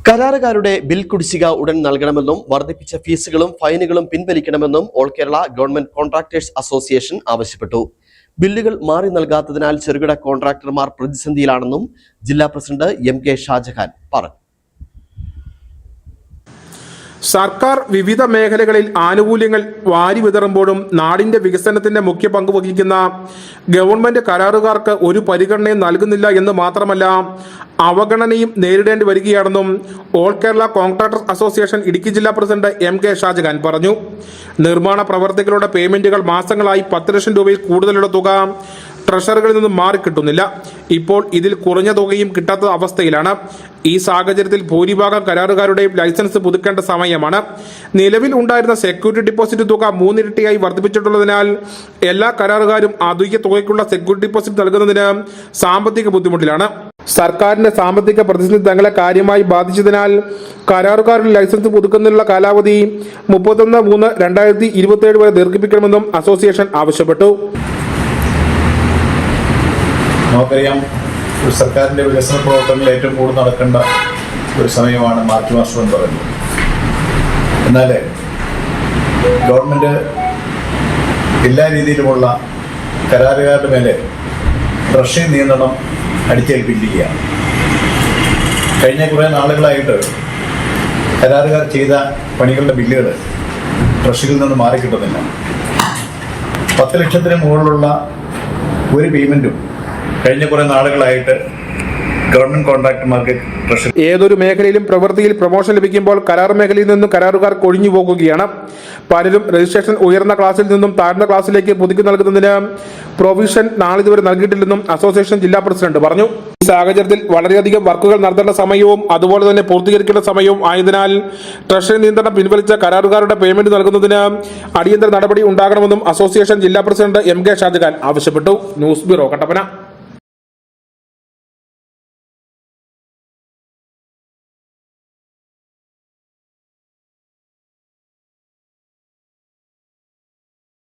കരാറുകാരുടെ bill കുടിശ്ശിക ഉടൻ നൽകണമെന്നും വർദ്ധിപ്പിച്ച ഫീസുകളും ഫൈനുകളും പിൻവലിക്കണമെന്നും all Kerala government contractors association ആവശ്യപ്പെട്ടു. ബില്ലുകൾ മാറി നൽകാത്തതിനാൽ ചെറുകിട കോൺട്രാക്ടർമാർ പ്രതിസന്ധിയിലാണെന്നും ജില്ലാ പ്രസിഡന്റ് എം കെ ഷാജഹാൻ പറഞ്ഞു. സർക്കാർ വിവിധ മേഖലകളിൽ ആനുകൂല്യങ്ങൾ വാരി വിതറുമ്പോഴും നാടിന്റെ വികസനത്തിന്റെ മുഖ്യ പങ്ക് വഹിക്കുന്ന ഗവൺമെന്റ് കരാറുകാർക്ക് ഒരു പരിഗണനയും നൽകുന്നില്ല എന്ന് മാത്രമല്ല അവഗണനയും നേരിടേണ്ടി വരികയാണെന്നും all Kerala contractors association Idukki ജില്ലാ പ്രസിഡന്റ് എം കെ ഷാജഹാൻ പറഞ്ഞു. നിർമ്മാണ പ്രവർത്തികളുടെ പേയ്മെന്റുകൾ മാസങ്ങളായി 10 ലക്ഷം രൂപയിൽ കൂടുതലുള്ള തുക ട്രഷറികളിൽ നിന്നും മാറിക്കിട്ടുന്നില്ല. ഇപ്പോൾ ഇതിൽ കുറഞ്ഞ തുകയും കിട്ടാത്ത അവസ്ഥയിലാണ്. ഈ സാഹചര്യത്തിൽ ഭൂരിഭാഗം കരാറുകാരുടെയും ലൈസൻസ് പുതുക്കേണ്ട സമയമാണ്. നിലവിൽ ഉണ്ടായിരുന്ന സെക്യൂരിറ്റി ഡിപ്പോസിറ്റ് തുക 3 ഇരട്ടിയായി വർദ്ധിപ്പിച്ചിട്ടുള്ളതിനാൽ എല്ലാ കരാറുകാരും അധിക തുകയ്ക്കുള്ള സെക്യൂരിറ്റി ഡിപ്പോസിറ്റ് നൽകുന്നതിന് സാമ്പത്തിക ബുദ്ധിമുട്ടിലാണ്. സർക്കാരിന്റെ സാമ്പത്തിക പ്രതിസന്ധി തങ്ങളെ കാര്യമായി ബാധിച്ചതിനാൽ കരാറുകാരുടെ ലൈസൻസ് പുതുക്കുന്നതിനുള്ള കാലാവധി 31/3/2027 വരെ ദീർഘിപ്പിക്കണമെന്നും അസോസിയേഷൻ ആവശ്യപ്പെട്ടു. നമുക്കറിയാം, ഒരു സർക്കാരിൻ്റെ വികസന പ്രവർത്തനങ്ങൾ ഏറ്റവും കൂടുതൽ നടക്കേണ്ട ഒരു സമയമാണ് മാർച്ച് മാസം എന്ന് പറയുന്നത്. എന്നാൽ ഗവൺമെൻറ് എല്ലാ രീതിയിലുമുള്ള കരാറുകാരുടെ മേലെ റഷ്യൻ നിയന്ത്രണം അടിച്ചേൽപ്പിക്കുകയാണ്. കഴിഞ്ഞ കുറേ നാളുകളായിട്ട് കരാറുകാർ ചെയ്ത പണികളുടെ ബില്ലുകൾ ട്രഷറിയിൽ നിന്ന് മാറിക്കിട്ടുന്നില്ല. 10 ലക്ഷത്തിന് മുകളിലുള്ള ഒരു പേയ്മെൻറ്റും കഴിഞ്ഞ കുറേ നാളുകളായിട്ട് ഗവൺമെന്റ് കോൺട്രാക്ടർമാർക്ക് ഏതൊരു മേഖലയിലും പ്രവൃത്തിയിൽ പ്രൊമോഷൻ ലഭിക്കുമ്പോൾ കരാർ മേഖലയിൽ നിന്നും കരാറുകാർ കൊഴിഞ്ഞു പോകുകയാണ്. പലരും രജിസ്ട്രേഷൻ ഉയർന്ന ക്ലാസ്സിൽ നിന്നും താഴ്ന്ന ക്ലാസ്സിലേക്ക് പുതുക്കി നൽകുന്നതിന് പ്രൊവിഷൻ നാളിതുവരെ നൽകിയിട്ടില്ലെന്നും അസോസിയേഷൻ ജില്ലാ പ്രസിഡന്റ് പറഞ്ഞു. ഈ സാഹചര്യത്തിൽ വളരെയധികം വർക്കുകൾ നടത്തേണ്ട സമയവും അതുപോലെ തന്നെ പൂർത്തീകരിക്കേണ്ട സമയവും ആയതിനാൽ ട്രഷറി നിയന്ത്രണം പിൻവലിച്ച കരാറുകാരുടെ പേയ്മെന്റ് നൽകുന്നതിന് അടിയന്തര നടപടി ഉണ്ടാകണമെന്നും അസോസിയേഷൻ ജില്ലാ പ്രസിഡന്റ് എം കെ ഷാജഹാൻ ആവശ്യപ്പെട്ടു. News bureau, Kattappana.